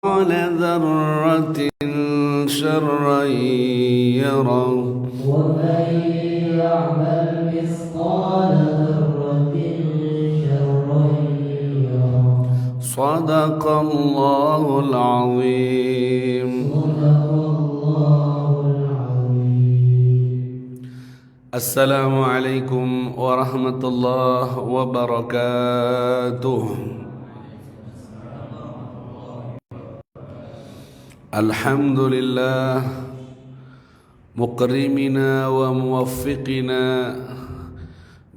مثقال ذرة شرا يره ومن يعمل مثقال ذرة شرا يره. صدق الله العظيم. صدق الله العظيم. السلام عليكم ورحمة الله وبركاته. الحمد لله مكرمنا وموفقنا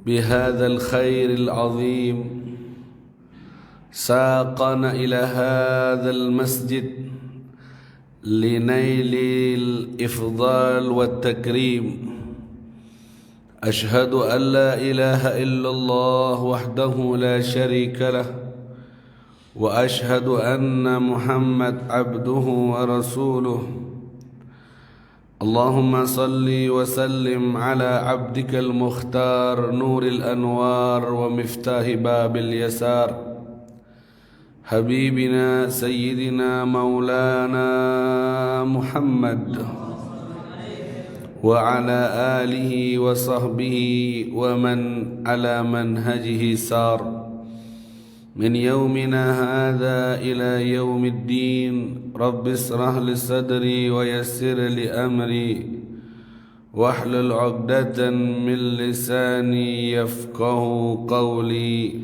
بهذا الخير العظيم، ساقنا إلى هذا المسجد لنيل الإفضال والتكريم. أشهد أن لا إله إلا الله وحده لا شريك له، وأشهد أن محمد عبده ورسوله. اللهم صل وسلم على عبدك المختار نور الأنوار ومفتاح باب اليسار، حبيبنا سيدنا مولانا محمد وعلى آله وصحبه ومن على منهجه سار، من يومنا هذا إلى يوم الدين. رب اشرح لي صدري ويسر لي أمري واحلل عقدة من لساني يفقه قولي،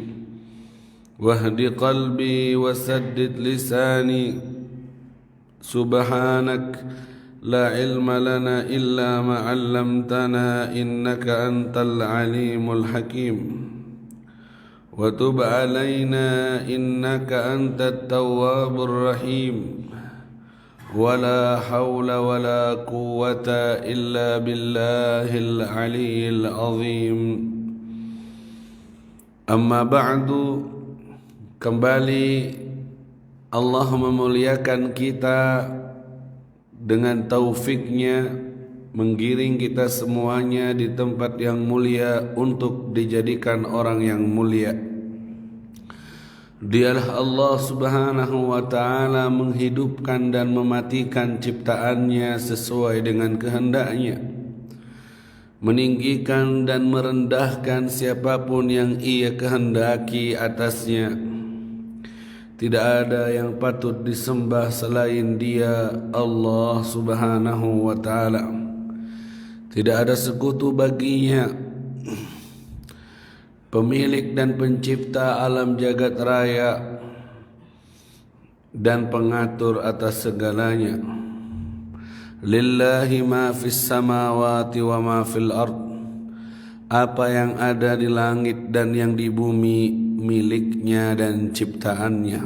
واهد قلبي وسدد لساني. سبحانك لا علم لنا إلا ما علمتنا إنك أنت العليم الحكيم، وتب علينا إنك أنت التواب الرحيم. ولا حول ولا قوة إلا بالله العلي العظيم. Amma ba'du, kembali Allah memuliakan kita dengan taufiknya, menggiring kita semuanya di tempat yang mulia untuk dijadikan orang yang mulia. Dialah Allah subhanahu wa ta'ala menghidupkan dan mematikan ciptaannya sesuai dengan kehendaknya, meninggikan dan merendahkan siapapun yang ia kehendaki atasnya. Tidak ada yang patut disembah selain Dia, Allah subhanahu wa ta'ala. Tidak ada sekutu baginya, pemilik dan pencipta alam jagat raya dan pengatur atas segalanya. Lillahi ma fis samawati wa ma fil ard. Apa yang ada di langit dan yang di bumi miliknya dan ciptaannya,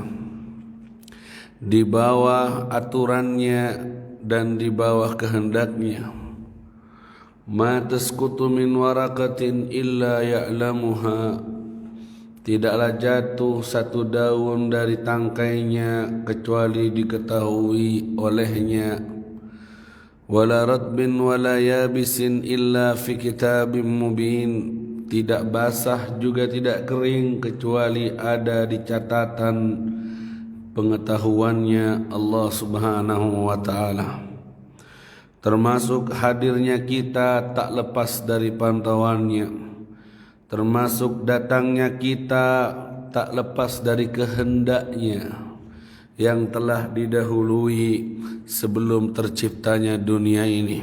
di bawah aturannya dan di bawah kehendaknya. Ma tasqutu min waraqatin illa ya'lamuha. Tidaklah jatuh satu daun dari tangkainya kecuali diketahui olehnya. Wala ratbin wala yabisin illa fi kitabim mubin. Tidak basah juga tidak kering kecuali ada di catatan pengetahuannya Allah subhanahu wa ta'ala. Termasuk hadirnya kita tak lepas dari pantauannya, termasuk datangnya kita tak lepas dari kehendaknya yang telah didahului sebelum terciptanya dunia ini.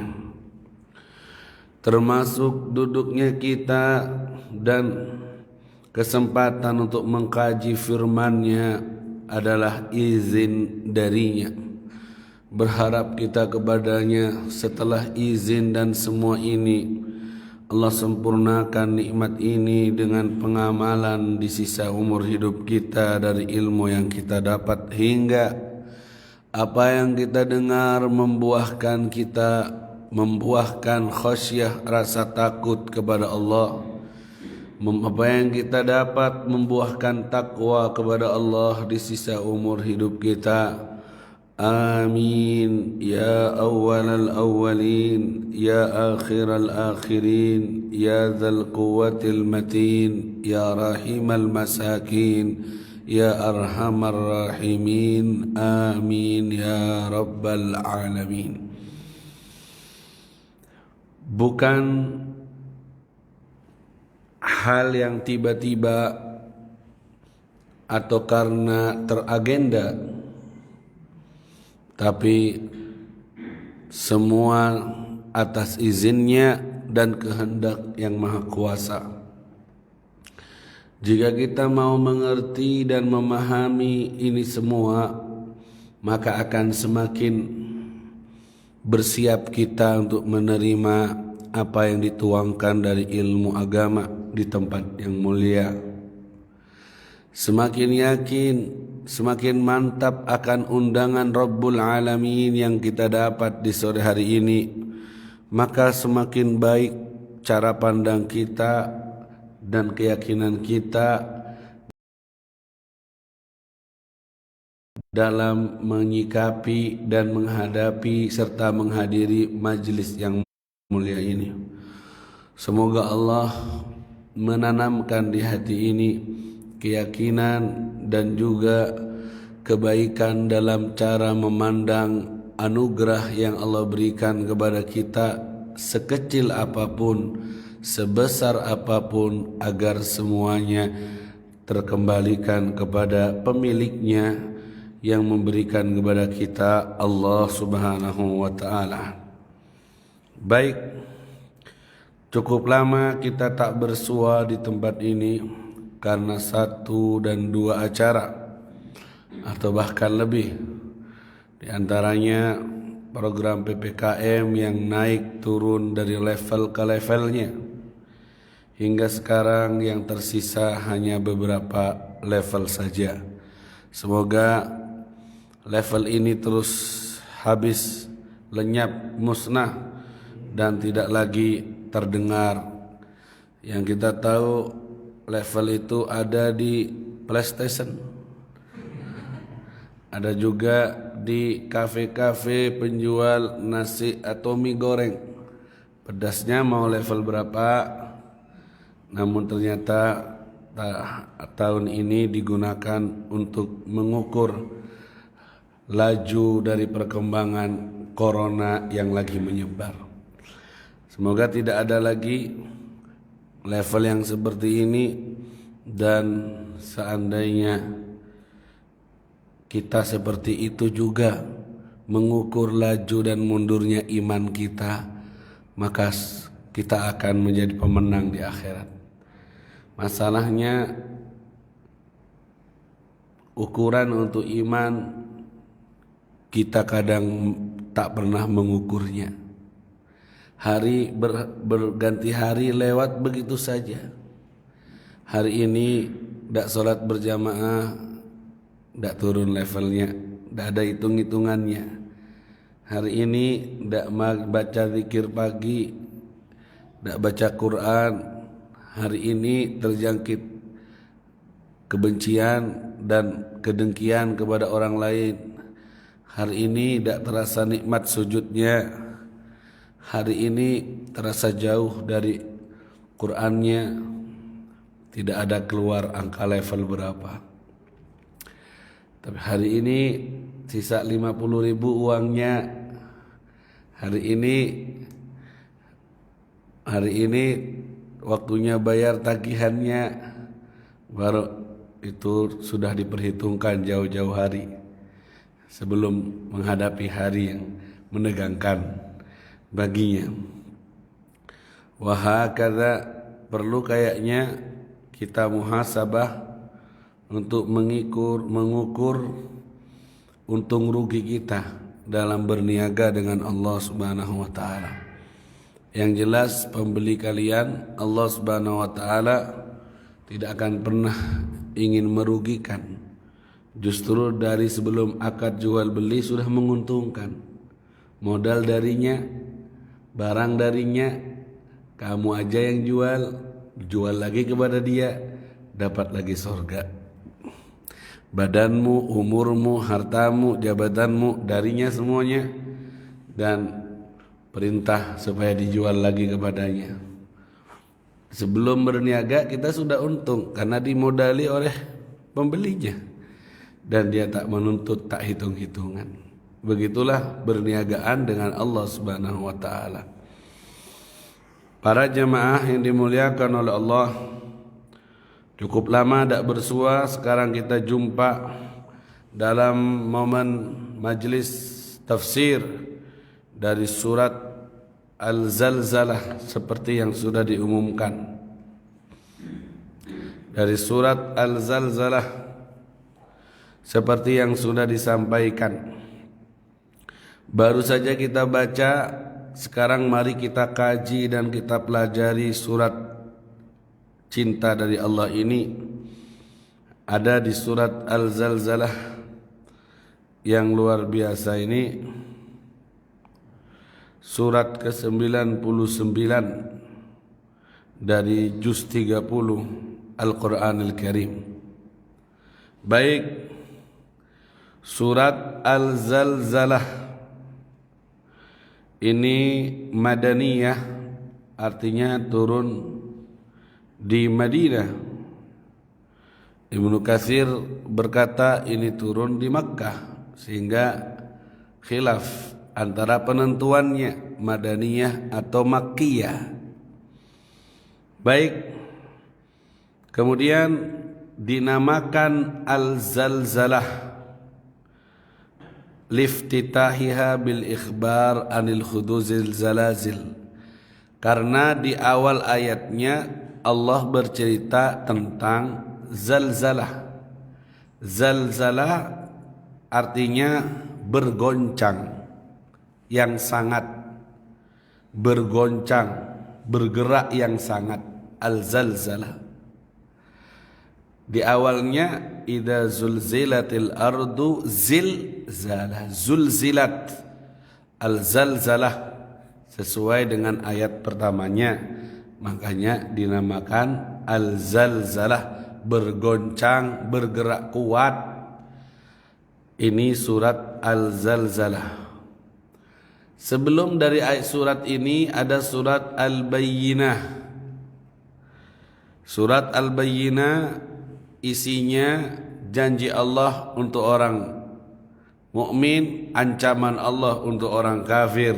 Termasuk duduknya kita dan kesempatan untuk mengkaji firman-Nya adalah izin darinya. Berharap kita kepadanya setelah izin dan semua ini, Allah sempurnakan nikmat ini dengan pengamalan di sisa umur hidup kita dari ilmu yang kita dapat, hingga apa yang kita dengar membuahkan khasyah, rasa takut kepada Allah. Apa yang kita dapat membuahkan takwa kepada Allah di sisa umur hidup kita. Amin ya awwalal awwalin, ya akhiral akhirin, ya dzal quwwatil matin, ya rahimal masakin, ya arhamar rahimin. Amin ya rabbal alamin. Bukan hal yang tiba-tiba atau karena teragenda, tapi semua atas izinnya dan kehendak yang maha kuasa. Jika kita mau mengerti dan memahami ini semua, maka akan semakin bersiap kita untuk menerima apa yang dituangkan dari ilmu agama di tempat yang mulia. Semakin yakin, semakin mantap akan undangan Rabbul Alamin yang kita dapat di sore hari ini, maka semakin baik cara pandang kita dan keyakinan kita dalam menyikapi dan menghadapi serta menghadiri majlis yang mulia ini. Semoga Allah menanamkan di hati ini keyakinan dan juga kebaikan dalam cara memandang anugerah yang Allah berikan kepada kita, sekecil apapun, sebesar apapun, agar semuanya terkembalikan kepada pemiliknya yang memberikan kepada kita, Allah Subhanahu wa ta'ala. Baik, cukup lama kita tak bersua di tempat ini karena 1 dan 2 acara atau bahkan lebih. Di antaranya program PPKM yang naik turun dari level ke levelnya. Hingga sekarang yang tersisa hanya beberapa level saja. Semoga level ini terus habis, lenyap, musnah, dan tidak lagi terdengar. Yang kita tahu level itu ada di PlayStation, ada juga di kafe-kafe penjual nasi atau mie goreng. Pedasnya mau level berapa, namun ternyata tahun ini digunakan untuk mengukur laju dari perkembangan corona yang lagi menyebar. Semoga tidak ada lagi level yang seperti ini, dan seandainya kita seperti itu juga mengukur laju dan mundurnya iman kita, maka kita akan menjadi pemenang di akhirat. Masalahnya ukuran untuk iman kita kadang tak pernah mengukurnya. Hari berganti hari lewat begitu saja. Hari ini tidak sholat berjamaah, tidak turun levelnya, tidak ada hitung-hitungannya. Hari ini tidak baca zikir pagi, tidak baca Quran. Hari ini terjangkit kebencian dan kedengkian kepada orang lain. Hari ini tidak terasa nikmat sujudnya. Hari ini terasa jauh dari Qur'annya. Tidak ada keluar angka level berapa. Tapi hari ini sisa 50.000 uangnya. Hari ini waktunya bayar tagihannya, baru itu sudah diperhitungkan jauh-jauh hari sebelum menghadapi hari yang menegangkan baginya. Wahakadha, perlu kayaknya kita muhasabah untuk mengukur untung rugi kita dalam berniaga dengan Allah Subhanahu wa taala. Yang jelas pembeli kalian, Allah Subhanahu wa taala tidak akan pernah ingin merugikan. Justru dari sebelum akad jual beli sudah menguntungkan. Modal darinya, barang darinya, kamu aja yang jual lagi kepada dia, dapat lagi surga. Badanmu, umurmu, hartamu, jabatanmu, darinya semuanya, dan perintah supaya dijual lagi kepadanya. Sebelum berniaga kita sudah untung karena dimodali oleh pembelinya, dan dia tak menuntut, tak hitung-hitungan. Begitulah berniagaan dengan Allah Subhanahu wa taala. Para jemaah yang dimuliakan oleh Allah, cukup lama tak bersua, sekarang kita jumpa dalam momen majlis tafsir dari surat Al-Zalzalah seperti yang sudah diumumkan. Dari surat Al-Zalzalah seperti yang sudah disampaikan. Baru saja kita baca, sekarang mari kita kaji dan kita pelajari surat cinta dari Allah ini. Ada di surat Al-Zalzalah yang luar biasa ini, surat ke-99 dari juz 30 Al-Quranul Karim. Baik, surat Al-Zalzalah ini Madaniyah, artinya turun di Madinah. Ibnu Katsir berkata ini turun di Makkah, sehingga khilaf antara penentuannya Madaniyah atau Makkiyah. Baik, kemudian dinamakan Al-Zalzalah liftitahiha bil ikhbar anil khuduzil zalazil, karena di awal ayatnya Allah bercerita tentang zalzalah. Zalzalah artinya bergoncang, yang sangat bergoncang, bergerak yang sangat. Al-zalzalah di awalnya idza zulzilatil ardu zilzalah, zulzilat, al-zalzalah sesuai dengan ayat pertamanya, makanya dinamakan al-zalzalah, bergoncang, bergerak kuat. Ini surat Al-Zalzalah. Sebelum dari ayat surat ini ada surat Al-Bayyinah. Surat Al-Bayyinah isinya janji Allah untuk orang mukmin, ancaman Allah untuk orang kafir.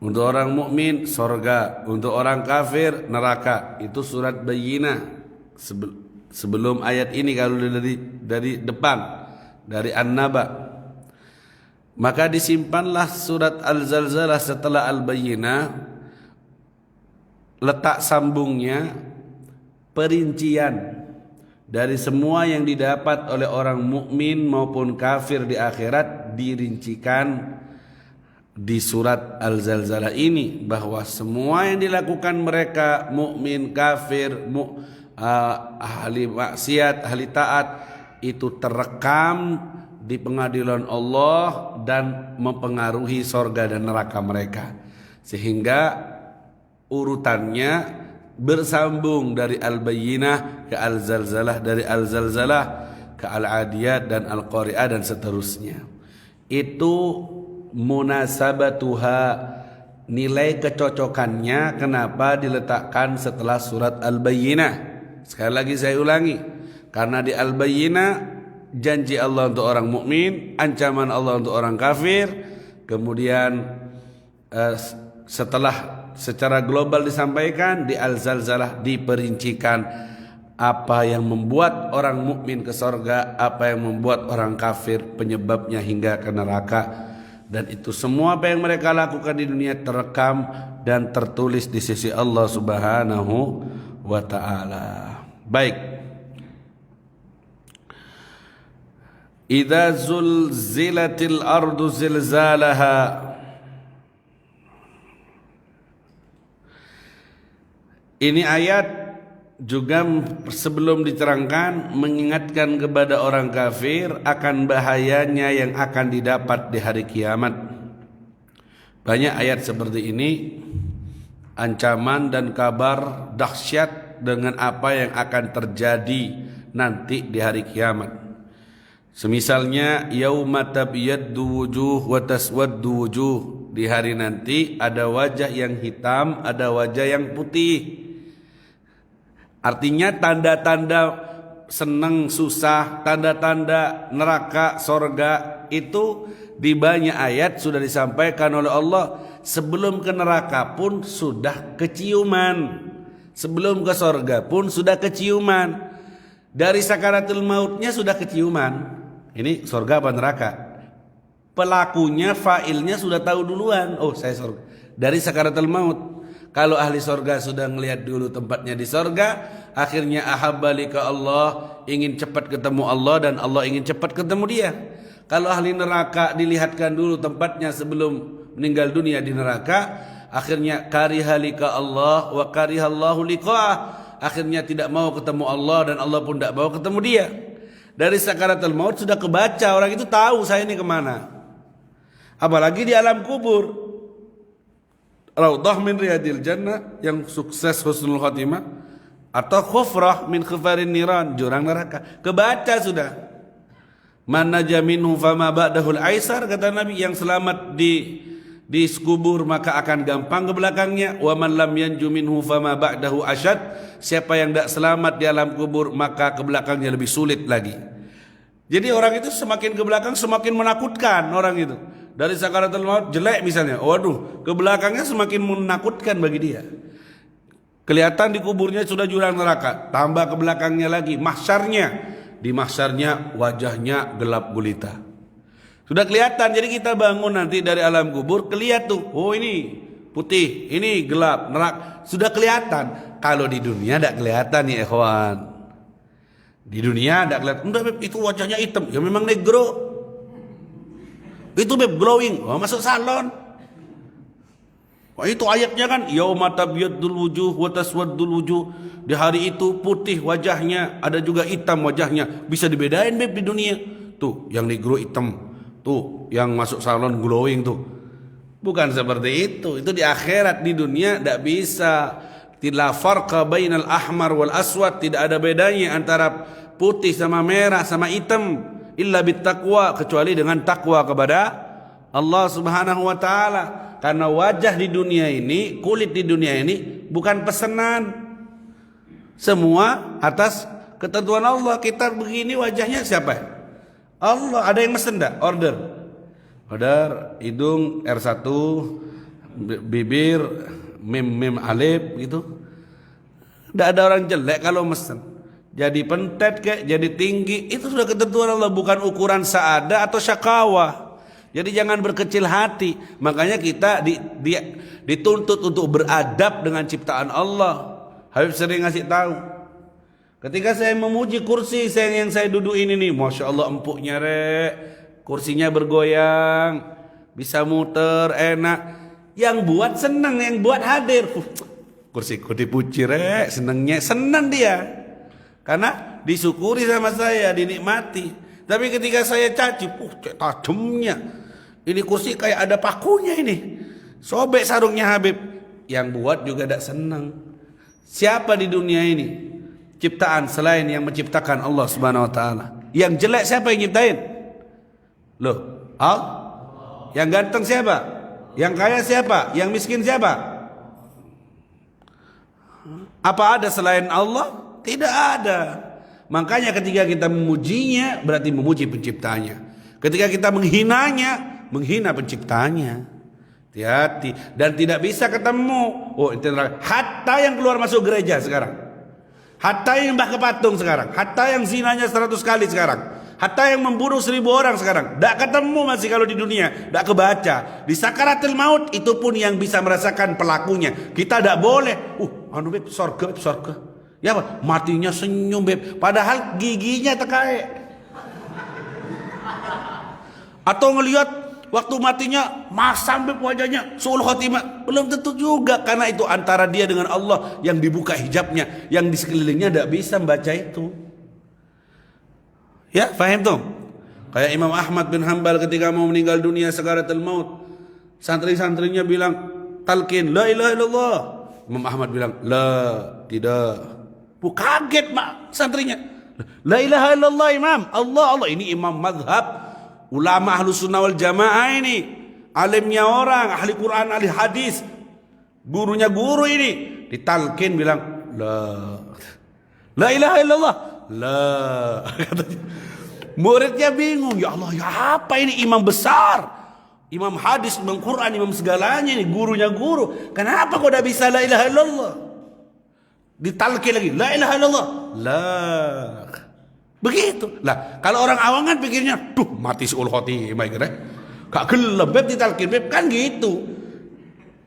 Untuk orang mukmin surga, untuk orang kafir neraka. Itu surat Bayyinah. Sebelum ayat ini, kalau dari depan, dari An-Naba. Maka disimpanlah surat Al-Zalzalah setelah Al-Bayyinah. Letak sambungnya perincian dari semua yang didapat oleh orang mukmin maupun kafir di akhirat, dirincikan di surat Al-Zalzalah ini, bahwa semua yang dilakukan mereka mukmin, kafir, ahli maksiat, ahli taat, itu terekam di pengadilan Allah dan mempengaruhi sorga dan neraka mereka, sehingga urutannya bersambung dari Al-Bayyinah ke Al-Zalzalah, dari Al-Zalzalah ke Al-Adiyat dan Al-Qari'ah dan seterusnya. Itu munasabatuha, nilai kecocokannya kenapa diletakkan setelah surat Al-Bayyinah. Sekali lagi saya ulangi, karena di Al-Bayyinah janji Allah untuk orang mukmin, ancaman Allah untuk orang kafir. Kemudian setelah secara global disampaikan, di Al-Zalzalah diperincikan apa yang membuat orang mukmin ke surga, apa yang membuat orang kafir, penyebabnya hingga ke neraka. Dan itu semua apa yang mereka lakukan di dunia terekam dan tertulis di sisi Allah Subhanahu wa taala. Baik. Idza zulzilatil ardu zilzalaha. Ini ayat juga sebelum diterangkan mengingatkan kepada orang kafir akan bahayanya yang akan didapat di hari kiamat. Banyak ayat seperti ini, ancaman dan kabar dahsyat dengan apa yang akan terjadi nanti di hari kiamat. Semisalnya yauma tabyaddu wujuh wa taswaddu wujuh, di hari nanti ada wajah yang hitam, ada wajah yang putih. Artinya tanda-tanda senang, susah, tanda-tanda neraka, sorga itu di banyak ayat sudah disampaikan oleh Allah. Sebelum ke neraka pun sudah keciuman, sebelum ke sorga pun sudah keciuman. Dari sakaratul mautnya sudah keciuman. Ini sorga apa neraka? Pelakunya, failnya sudah tahu duluan. Oh, saya sorga. Dari sakaratul maut. Kalau ahli sorga sudah ngelihat dulu tempatnya di sorga, akhirnya ahabbalika Allah, ingin cepat ketemu Allah dan Allah ingin cepat ketemu dia. Kalau ahli neraka dilihatkan dulu tempatnya sebelum meninggal dunia di neraka, akhirnya karihalika Allah wa karihallahu liqa'ah, akhirnya tidak mau ketemu Allah dan Allah pun tidak mau ketemu dia. Dari sakaratul maut sudah kebaca, orang itu tahu saya ini kemana. Apalagi di alam kubur, Raudhah min riyadil jannah, yang sukses husnul khatimah, atau khufrah min khifarin niran, jurang neraka. Kebaca sudah. Man naja minhu fama ba'dahul aisar, kata Nabi, yang selamat di kubur maka akan gampang ke belakangnya. Wa man lam yanju minhu fama ba'dahu asyad, siapa yang tidak selamat di alam kubur maka ke belakangnya lebih sulit lagi. Jadi orang itu semakin ke belakang semakin menakutkan orang itu. Dari sakaratul maut jelek misalnya, waduh, ke belakangnya semakin menakutkan bagi dia. Kelihatan di kuburnya sudah jurang neraka, tambah ke belakangnya lagi mahsyarnya. Di mahsyarnya wajahnya gelap gulita. Sudah kelihatan, jadi kita bangun nanti dari alam kubur, kelihatan tuh, oh ini putih, ini gelap, neraka. Sudah kelihatan. Kalau di dunia tidak kelihatan ya ikhwan. Di dunia tidak kelihatan. Enggak, Beb, itu wajahnya hitam. Ya memang negro. Itu Beb glowing, oh, masuk salon. Oh, itu ayatnya kan, yauma tabyadul wujuh wa taswaddul wujuh. Di hari itu putih wajahnya, ada juga hitam wajahnya. Bisa dibedain Beb di dunia. Tuh, yang negro hitam. Tuh, yang masuk salon glowing tuh. Bukan seperti itu. Itu di akhirat, di dunia tidak bisa. Tidak farqa bainal ahmar wal aswad, tidak ada bedanya antara putih sama merah sama hitam. Illa bittaqwa, kecuali dengan takwa kepada Allah Subhanahu wa taala. Karena wajah di dunia ini, kulit di dunia ini bukan pesanan. Semua atas ketentuan Allah. Kita begini wajahnya siapa? Allah. Ada yang mesen enggak? Order, hidung R1, bibir mim alif gitu. Tidak ada orang jelek kalau mesen. Jadi pentet kayak, jadi tinggi, itu sudah ketentuan Allah, bukan ukuran saada atau syakawah. Jadi jangan berkecil hati. Makanya kita dituntut untuk beradab dengan ciptaan Allah. Habib sering ngasih tahu. Ketika saya memuji kursi yang saya duduk ini nih, masya Allah empuknya rek, kursinya bergoyang, bisa muter, enak. Yang buat senang, yang buat hadir. Kursiku dipuji rek, senang dia. Karena disyukuri sama saya, dinikmati. Tapi ketika saya caci, tajamnya. Ini kursi kayak ada pakunya ini. Sobek sarungnya Habib. Yang buat juga tidak senang. Siapa di dunia ini ciptaan selain yang menciptakan Allah Subhanahu wa taala? Yang jelek siapa yang nyiptain? Loh, yang ganteng siapa? Yang kaya siapa? Yang miskin siapa? Apa ada selain Allah? Tidak ada. Makanya ketika kita memujinya berarti memuji penciptanya. Ketika kita menghinanya, menghina penciptanya. Hati-hati. Dan tidak bisa ketemu. Oh, hatta yang keluar masuk gereja sekarang, hatta yang mbah ke patung sekarang, hatta yang zinanya 100 kali sekarang, hatta yang membunuh 1000 orang sekarang, tidak ketemu masih kalau di dunia, tidak kebaca. Di sakaratul maut itu pun yang bisa merasakan pelakunya. Kita tidak boleh. Beb, sorga. Ya, matinya senyum Beb, padahal giginya terkait. Atau ngelihat waktu matinya masam Beb wajahnya, suul khotimah. Belum tentu juga, karena itu antara dia dengan Allah yang dibuka hijabnya, yang di sekelilingnya tidak bisa membaca itu. Ya, faham tuh? Kayak Imam Ahmad bin Hanbal ketika mau meninggal dunia sakaratul maut, santri-santrinya bilang talqin la ilaha illallah. Imam Ahmad bilang la, tidak. Kaget mak santrinya. La ilaha illallah Imam. Allah. Ini imam madhab, ulama ahlus sunnah wal jamaah ini. Alimnya orang, ahli Quran, ahli hadis. Gurunya guru ini. Ditalkin bilang la ilaha illallah. La. Katanya. Muridnya bingung, ya Allah, ya apa ini imam besar, imam hadis, imam Quran, imam segalanya ini, gurunya guru. Kenapa kok tidak bisa la ilaha illallah? Ditalkin lagi, la ilaha illallah. La. Begitu. Lah, kalau orang awam kan pikirnya, duh mati Su'ul Khotimah gitu. Gak gelem beb ditalkin beb kan gitu.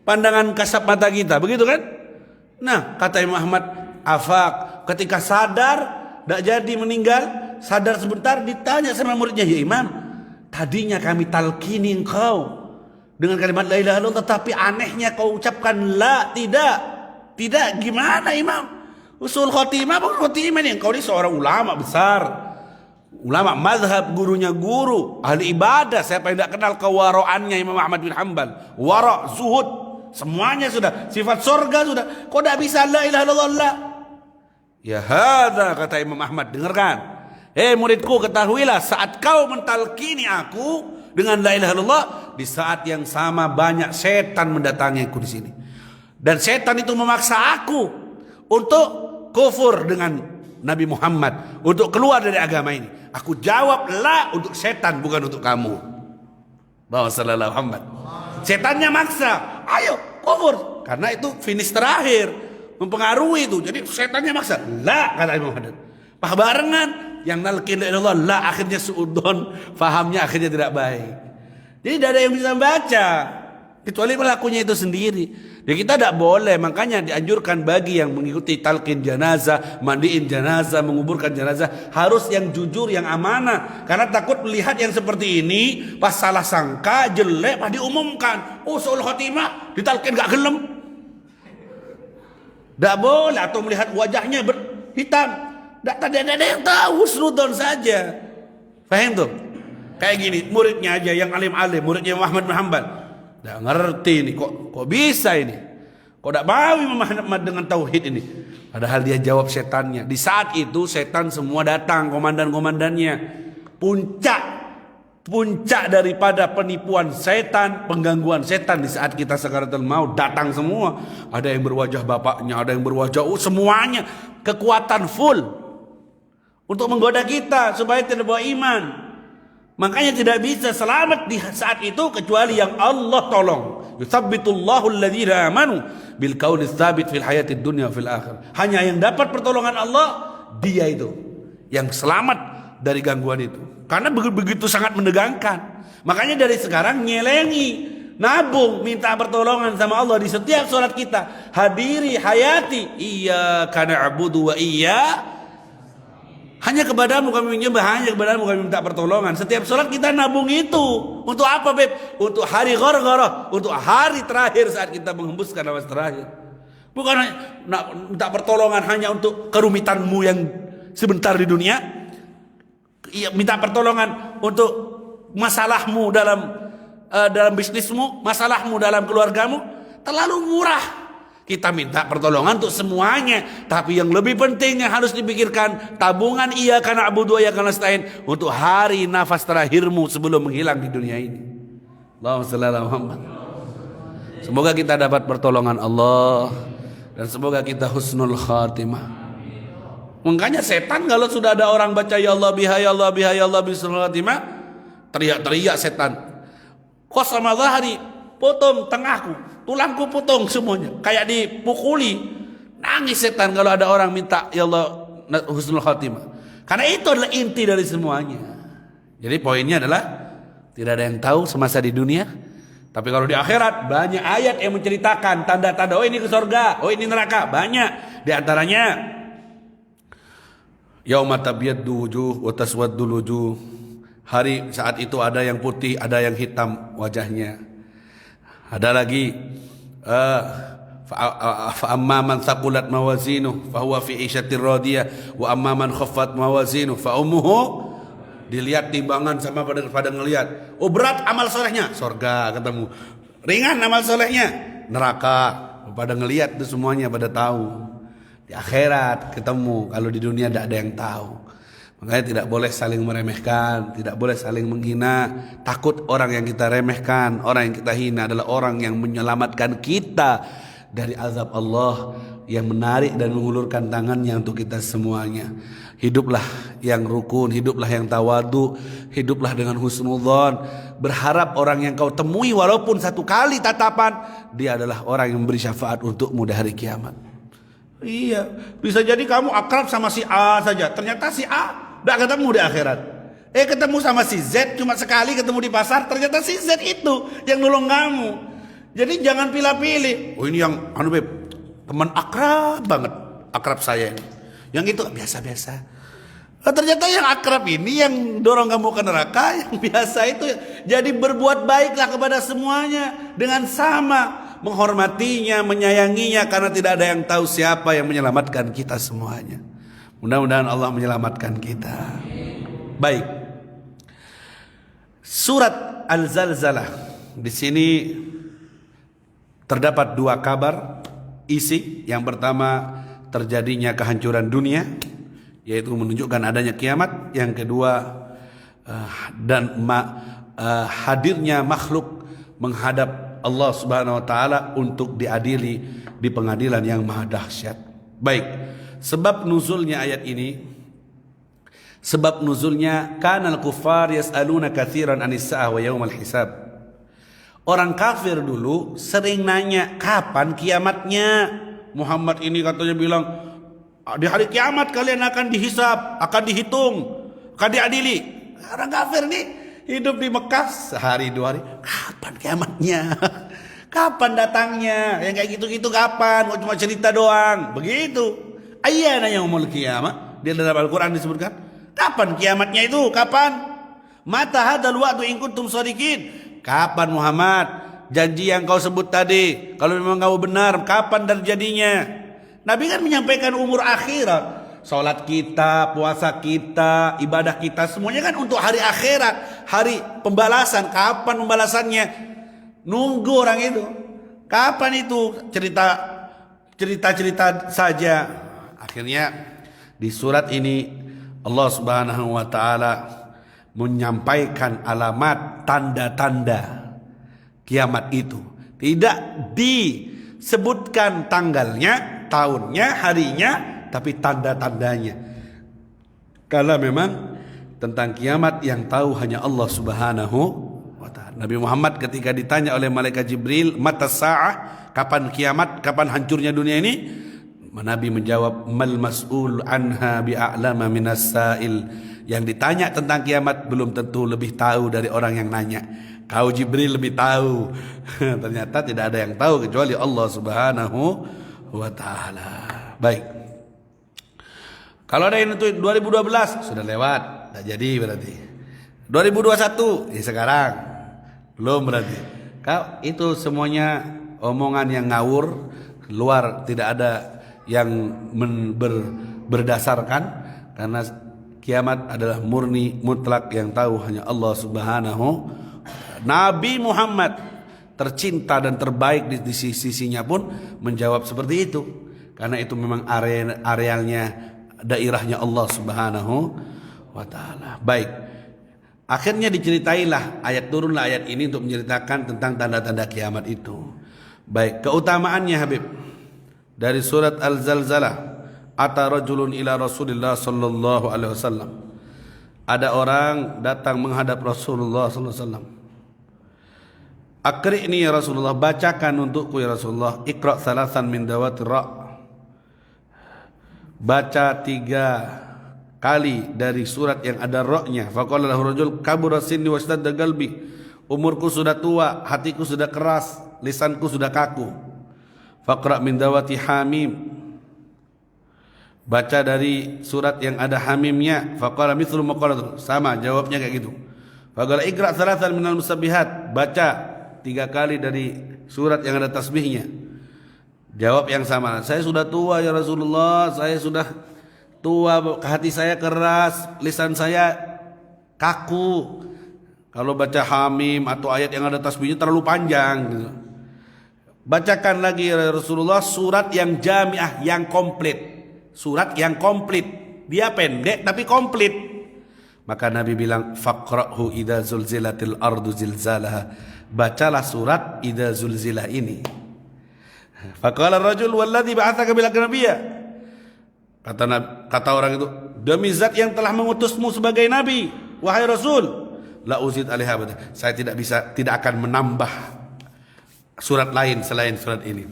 Pandangan kasat mata kita, begitu kan? Nah, kata Imam Ahmad, afaq, ketika sadar, tidak jadi meninggal, sadar sebentar, ditanya sama muridnya, ya Imam, tadinya kami talkini engkau dengan kalimat la ilaha illallah, tapi anehnya kau ucapkan la, tidak, gimana Imam? Usul khotimah, bukan khotimah nih, engkau ini seorang ulama besar, ulama mazhab, gurunya guru, ahli ibadah, siapa yang tidak kenal kewaraannya Imam Ahmad bin Hanbal, wara, zuhud, semuanya sudah, sifat surga sudah, kok tidak bisa la ilaha illallah la? Ya hadza, kata Imam Ahmad, dengarkan. Muridku, ketahuilah saat kau mentalkini aku dengan la ilaha illallah, di saat yang sama banyak setan mendatangi aku di sini. Dan setan itu memaksa aku untuk kufur dengan Nabi Muhammad, untuk keluar dari agama ini. Aku jawab la untuk setan, bukan untuk kamu. Bahwa sallallahu Muhammad. Setannya maksa, ayo kufur, karena itu finish terakhir, mempengaruhi itu. Jadi setannya maksa, la, kata Imam Ahmad. Barengan yang nalkin la ilaha illallah, la, akhirnya suudon, fahamnya akhirnya tidak baik. Jadi tidak ada yang bisa baca kecuali pelakunya itu sendiri. Jadi kita tidak boleh, makanya dianjurkan bagi yang mengikuti talqin jenazah, mandiin jenazah, menguburkan jenazah, harus yang jujur, yang amanah. Karena takut melihat yang seperti ini, pas salah sangka, jelek, pas diumumkan, oh Su'ul Khotimah, ditalqin gak gelem. Tidak boleh, atau melihat wajahnya hitam, tidak ada yang tahu, husnudon saja. Paham tuh? Kayak gini, muridnya aja yang alim-alim, muridnya Ahmad bin Hanbal. Tidak ngerti ini, kok bisa ini? Kok tidak mau Imam Ahmad dengan tauhid ini? Padahal dia jawab setannya. Di saat itu setan semua datang, komandan-komandannya. Puncak daripada penipuan setan, penggangguan setan di saat kita sakaratul maut, datang semua. Ada yang berwajah bapaknya, ada yang berwajah semuanya. Kekuatan full untuk menggoda kita supaya tidak bawa iman. Makanya tidak bisa selamat di saat itu kecuali yang Allah tolong. Yutsabbitullahu alladhina amanu bil qawli tsabit fil hayatid dunya fil akhir. Hanya yang dapat pertolongan Allah, dia itu yang selamat dari gangguan itu. Karena begitu sangat menegangkan. Makanya dari sekarang nyelengi, nabung, minta pertolongan sama Allah di setiap sholat kita. Hadiri, hayati, iyyaka na'budu wa iyyaka, hanya kepadamu kami menyembah, hanya kepadamu kami minta pertolongan. Setiap sholat kita nabung itu. Untuk apa, Beb? Untuk hari ghargharah, untuk hari terakhir saat kita menghembuskan nafas terakhir. Bukan minta pertolongan hanya untuk kerumitanmu yang sebentar di dunia. Minta pertolongan untuk masalahmu dalam bisnismu, masalahmu dalam keluargamu. Terlalu murah. Kita minta pertolongan untuk semuanya, tapi yang lebih penting yang harus dipikirkan, tabungan iyyaka na'budu wa iyyaka nasta'in untuk hari nafas terakhirmu sebelum menghilang di dunia ini. Allahumma shalli ala Muhammad. Semoga kita dapat pertolongan Allah dan semoga kita husnul khatimah. Makanya setan kalau sudah ada orang baca ya Allah biha ya Allah biha ya Allah husnul khatimah, teriak-teriak setan. Qasama dhahri, potong tengahku, tulangku potong semuanya, kayak dipukuli. Nangis setan kalau ada orang minta ya Allah husnul khatimah. Karena itu adalah inti dari semuanya. Jadi poinnya adalah tidak ada yang tahu semasa di dunia, tapi kalau di akhirat banyak ayat yang menceritakan tanda-tanda, oh ini ke surga, oh ini neraka, banyak. Di antaranya yauma tabyaddu wujuh wa taswaddu wujuh. Hari saat itu ada yang putih, ada yang hitam wajahnya. Ada lagi fa amma man thaqulat mawazinuhu fa huwa fi 'ishatir radiyah wa amma man khaffat mawazinuhu fa ummuhu, dilihat timbangan sama pada ngelihat, oh berat amal solehnya surga ketemu, ringan amal solehnya neraka. Pada ngelihat itu semuanya pada tahu. Di akhirat ketemu, kalau di dunia tidak ada yang tahu. Makanya tidak boleh saling meremehkan, tidak boleh saling menghina. Takut orang yang kita remehkan, orang yang kita hina adalah orang yang menyelamatkan kita dari azab Allah. yang menarik dan mengulurkan tangannya untuk kita semuanya. Hiduplah yang rukun, hiduplah yang tawadu, hiduplah dengan husnudzon. Berharap orang yang kau temui walaupun satu kali tatapan, dia adalah orang yang memberi syafaat untukmu di hari kiamat. Iya, bisa jadi kamu akrab sama si A saja, ternyata si A udah ketemu di akhirat. Ketemu sama si Z cuma sekali ketemu di pasar, ternyata si Z itu yang nolong kamu. Jadi jangan pilih-pilih. Oh ini yang teman akrab banget, akrab saya ini. Yang itu biasa-biasa. Ternyata yang akrab ini yang dorong kamu ke neraka, yang biasa itu. Jadi berbuat baiklah kepada semuanya dengan sama, menghormatinya, menyayanginya, karena tidak ada yang tahu siapa yang menyelamatkan kita semuanya. Mudah-mudahan Allah menyelamatkan kita. Baik. Surat Al-Zalzalah. Di sini terdapat dua kabar isi. Yang pertama, terjadinya kehancuran dunia, yaitu menunjukkan adanya kiamat. Yang kedua, hadirnya makhluk menghadap Allah Subhanahu wa taala untuk diadili di pengadilan yang maha dahsyat. Baik, sebab nuzulnya ayat ini, sebab nuzulnya kanal kuffar yas'aluna katsiran anis sa'ah wa yaumal hisab. Orang kafir dulu sering nanya kapan kiamatnya. Muhammad ini katanya bilang di hari kiamat kalian akan dihisab, akan dihitung, akan diadili. Orang kafir nih hidup di Mekah sehari dua hari, kapan kiamatnya? Kapan datangnya? Yang kayak gitu-gitu kapan? Cuma cerita doang. Begitu. Ayyana yaumul qiyamah. Di dalam Al-Qur'an disebutkan, kapan kiamatnya itu? Kapan? Mata hadzal wa'du in kuntum shadiqin. Kapan Muhammad? Janji yang kau sebut tadi, kalau memang kau benar, kapan terjadinya? Nabi kan menyampaikan umur akhirat. Salat kita, puasa kita, ibadah kita, semuanya kan untuk hari akhirat, hari pembalasan. Kapan pembalasannya? Nunggu orang itu. Kapan itu? Cerita saja. Akhirnya di surat ini Allah Subhanahu wa taala menyampaikan alamat, tanda-tanda kiamat itu. Tidak disebutkan tanggalnya, tahunnya, harinya, tapi tanda-tandanya. Karena memang tentang kiamat yang tahu hanya Allah Subhanahu wa taala. Nabi Muhammad ketika ditanya oleh malaikat Jibril, "Mata sa'ah?" Kapan kiamat, kapan hancurnya dunia ini? Nabi menjawab, "Mal mas'ul anha bi'a'lama minas sa'il." Yang ditanya tentang kiamat belum tentu lebih tahu dari orang yang nanya. Kau Jibril lebih tahu. Ternyata tidak ada yang tahu kecuali Allah Subhanahu wa taala. Baik. Kalau ada yang itu 2012 sudah lewat, tidak jadi berarti. 2021 ya sekarang belum berarti. Kau itu semuanya omongan yang ngawur, luar tidak ada yang berdasarkan, karena kiamat adalah murni mutlak yang tahu hanya Allah Subhanahu. Nabi Muhammad tercinta dan terbaik di sisinya pun menjawab seperti itu, karena itu memang arealnya, daerahnya Allah Subhanahu wa taala. Baik. Akhirnya diceritailah turunlah ayat ini untuk menceritakan tentang tanda-tanda kiamat itu. Baik, keutamaannya Habib. Dari surat Al-Zalzalah, ata rajulun ila Rasulillah sallallahu alaihi wasallam. Ada orang datang menghadap Rasulullah sallallahu alaihi wasallam. Aqri'ni ya Rasulullah, bacakan untukku ya Rasulullah. Iqra' salasan min dawati ra'. Baca 3 kali dari surat yang ada ra'-nya. Faqala lahu rajul kabura sinni washtadda qalbi. Umurku sudah tua, hatiku sudah keras, lisanku sudah kaku. Faqra' min dawati hamim. Baca dari surat yang ada hamimnya. Faqala mithlu maqalat. Sama jawabnya kayak gitu. Faqala iqra' salasan minal musabbihat. Baca 3 kali dari surat yang ada tasbihnya. Jawab yang sama. Saya sudah tua ya Rasulullah. Saya sudah tua, hati saya keras, lisan saya kaku. Kalau baca hamim atau ayat yang ada tasbihnya terlalu panjang gitu. Bacakan lagi ya Rasulullah surat yang jamiah, yang komplit. Surat yang komplit. Dia pendek tapi komplit. Maka Nabi bilang, faqra'hu idza zulzilatil ardu zilzalaha. Bacalah surat idza zulzilah ini. Faqala ar-rajul walladzi ba'atsaka bil nabiyya. Kata orang itu, demi zat yang telah mengutusmu sebagai nabi, wahai Rasul, la uzid alaiha abada. Saya tidak akan menambah surat lain selain surat ini.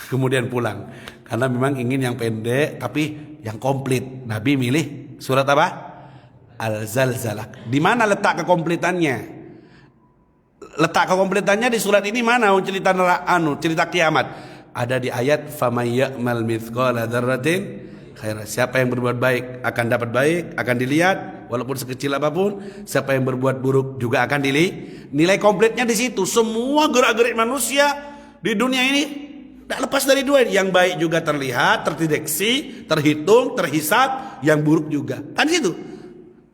Kemudian pulang. Karena memang ingin yang pendek tapi yang komplit. Nabi milih surat apa? Al-Zalzalah. Di mana letak kekompletannya? Letak kekompletannya di surat ini mana? Cerita kiamat. Ada di ayat famay ya'mal mithqala dzarratin khairan. Siapa yang berbuat baik akan dapat baik, akan dilihat walaupun sekecil apapun. Siapa yang berbuat buruk juga akan dilihat. Nilai komplitnya di situ. Semua gerak-gerik manusia di dunia ini tak lepas dari dua. Yang baik juga terlihat, terdeteksi, terhitung, terhisap. Yang buruk juga. Kan situ.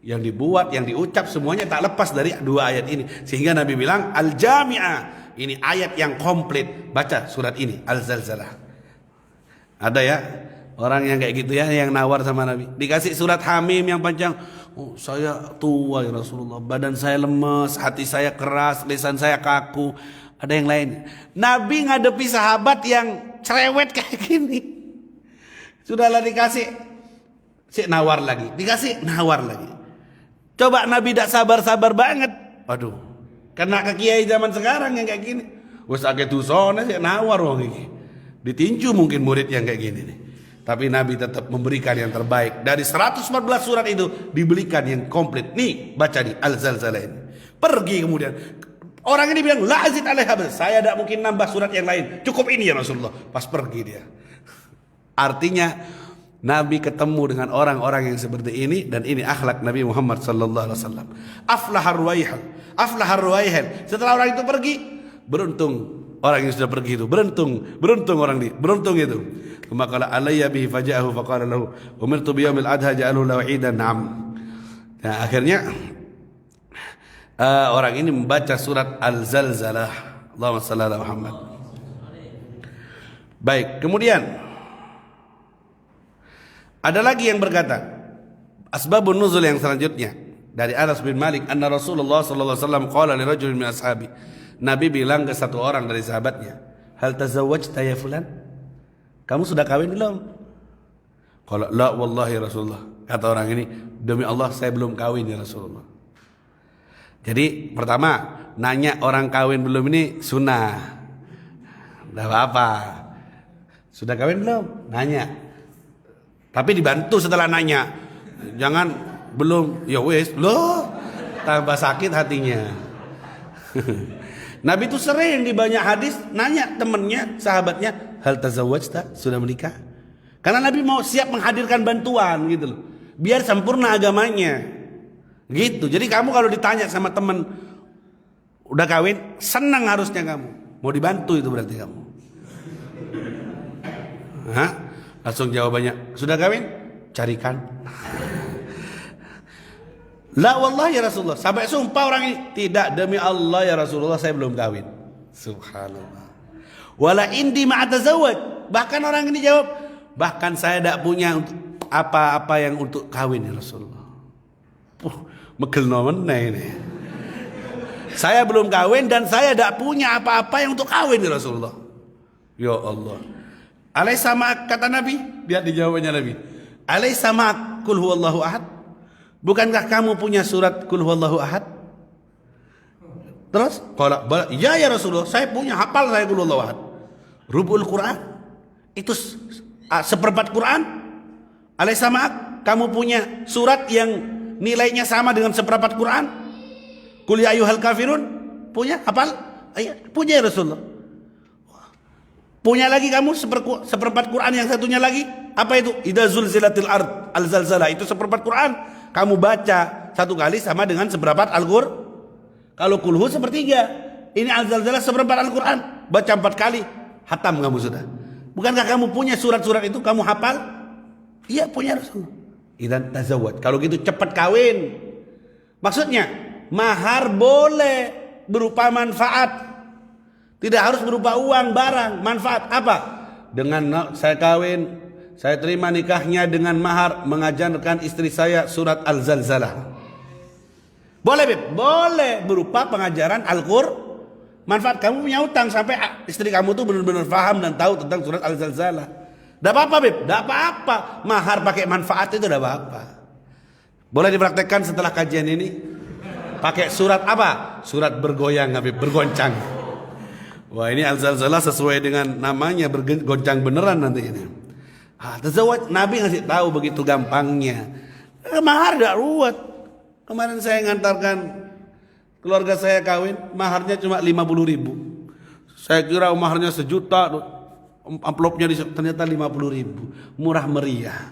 Yang dibuat, yang diucap semuanya tak lepas dari dua ayat ini. Sehingga Nabi bilang Al-Jami'ah. Ini ayat yang komplit. Baca surat ini Al-Zalzalah. Ada ya orang yang kayak gitu ya, yang nawar sama Nabi. Dikasih surat Hamim yang panjang. Oh, saya tua ya Rasulullah. Badan saya lemes, hati saya keras, lisan saya kaku. Ada yang lain. Nabi ngadepi sahabat yang cerewet kayak gini. Sudahlah dikasih, si nawar lagi. Dikasih, nawar lagi. Coba Nabi tidak sabar-sabar banget. Waduh, kena ke kiai zaman sekarang yang kayak gini. Wes agak tusone si nawar wong iki. Ditinju mungkin murid yang kayak gini nih. Tapi Nabi tetap memberikan yang terbaik. Dari 114 surat itu diberikan yang komplit. Nih baca nih Al-Zalzalah ini. Pergi kemudian. Orang ini bilang la azid alaiha. Saya tidak mungkin nambah surat yang lain. Cukup ini ya Rasulullah. Pas pergi dia. Artinya Nabi ketemu dengan orang-orang yang seperti ini. Dan ini akhlak Nabi Muhammad sallallahu alaihi wasallam. Aflahar ruwaihal. Setelah orang itu pergi, beruntung orang yang sudah pergi itu. Beruntung orang ini. Beruntung itu. Maka qala alayya bihi faja'ahu faqala lahu umirtu bi yaumil adha ja'aluhu lahu 'idan na'am. Nah, akhirnya orang ini membaca surat Al-Zalzalah. Allahumma shalli ala Muhammad. Baik, kemudian ada lagi yang berkata asbabun nuzul yang selanjutnya dari Anas bin Malik anna Rasulullah sallallahu alaihi wasallam qala li rajulin min ashabi. Nabi bilang ke satu orang dari sahabatnya, "Hal tazawwajta ya fulan?" Kamu sudah kawin belum? Kalau la wallahi Rasulullah. Kata orang ini, demi Allah saya belum kawin ya Rasulullah. Jadi pertama nanya orang kawin belum ini sunnah. Tidak apa-apa. Sudah kawin belum? Nanya. Tapi dibantu setelah nanya. Jangan belum. Ya wes loh. Tambah sakit hatinya. Nabi itu sering di banyak hadis nanya temannya, sahabatnya. Hal tazawwajta, sudah menikah? Karena Nabi mau siap menghadirkan bantuan gitu loh. Biar sempurna agamanya. Gitu. Jadi kamu kalau ditanya sama teman udah kawin, senang harusnya kamu. Mau dibantu itu berarti kamu. Hah? Langsung jawabannya, sudah kawin? Carikan. La wallahi ya Rasulullah. Sampai sumpah orang ini, tidak demi Allah ya Rasulullah saya belum kawin. Subhanallah. Wala indi ma'atazawwaj. Bahkan orang ini jawab, bahkan saya tidak punya apa-apa yang untuk kawin ya Rasulullah. Megel meneh ini. Saya belum kawin dan saya tidak punya apa-apa yang untuk kawin ya Rasulullah. Ya Allah. Alaisa ma'ak, kata Nabi. Lihat di jawabannya Nabi. Alaisa ma'ak qul huwallahu ahad. Bukankah kamu punya surat qul huwallahu ahad? Terus kalau ya Rasulullah, saya punya, hafal saya qul huwallahu ahad. Rubul Quran itu seperempat Quran. Alaisa ma'ak, kamu punya surat yang nilainya sama dengan seperempat Quran. Qul ya ayyuhal kafirun, punya, hafal? Punya ya Rasulullah. Punya lagi kamu seperempat Quran yang satunya lagi. Apa itu? Idza zulzilatil ard al-zalzalah, itu seperempat Quran. Kamu baca satu kali sama dengan seperempat Al-Qur'an. Kalau kulhu sepertiga. Ini al-zalzalah seperempat Al-Qur'an. Baca 4 kali, hatam kamu sudah. Bukankah kamu punya surat-surat itu, kamu hafal? Iya, punya Rasulullah. Idzan tazawwaj. Kalau gitu cepat kawin. Maksudnya, mahar boleh berupa manfaat. Tidak harus berupa uang, barang, manfaat. Apa? Dengan saya kawin, saya terima nikahnya dengan mahar mengajarkan istri saya surat Al-Zalzalah. Boleh, Beb? Boleh berupa pengajaran Al-Qur'an. Manfaat kamu punya utang sampai istri kamu tuh benar-benar paham dan tahu tentang surat Al-Zalzalah. Tidak apa-apa, Beb. Tidak apa-apa. Mahar pakai manfaat itu tidak apa-apa. Boleh dipraktekkan setelah kajian ini? Pakai surat apa? Surat bergoyang, Habib, bergoncang. Wah, ini Al-Zalzalah sesuai dengan namanya, bergoncang beneran nanti ini. Tazawwaj, Nabi ngasih tahu begitu gampangnya. Mahar tidak ruwet. Kemarin saya ngantarkan keluarga saya kawin, maharnya cuma 50.000. Saya kira maharnya 1 juta, amplopnya ternyata 50.000. Murah meriah.